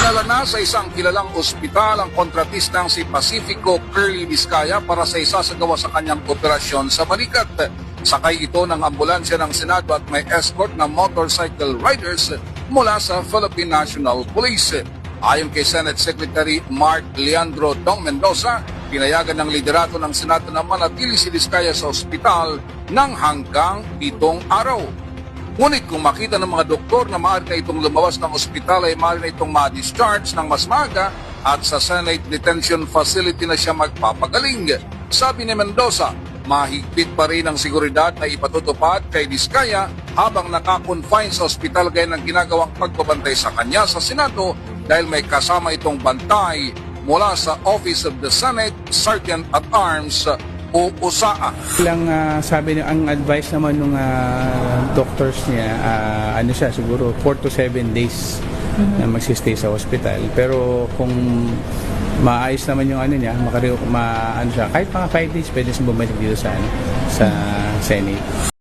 Dinala na sa isang kilalang ospital ang kontratistang si Pacifico Curly Vizcaya para sa isa sa gawa sa kanyang operasyon sa balikat. Sakay ito ng ambulansya ng Senado at may escort na motorcycle riders mula sa Philippine National Police. Ayon kay Senate Secretary Mark Leandro Dong Mendoza, pinayagan ng liderato ng Senado na manatili si Vizcaya sa ospital ng hanggang 7 araw. Ngunit kung makita ng mga doktor na maaari na itong lumawas ng ospital ay maaari na itong ma-discharge ng mas maaga at sa Senate Detention Facility na siya magpapagaling. Sabi ni Mendoza, mahigpit pa rin ang seguridad na ipatutupad kay Vizcaya habang naka-confine sa ospital gaya ng ginagawang pagbabantay sa kanya sa Senado dahil may kasama itong bantay mula sa Office of the Senate Sergeant at Arms o USAA. Sabi niya, ang advice naman ng doctors niya, ano siya, siguro 4 to 7 days na magsistay sa hospital. Pero kung maayos naman yung ano niya, ano siya, kahit mga 5 days, pwede siya bumalik dito sa Senate.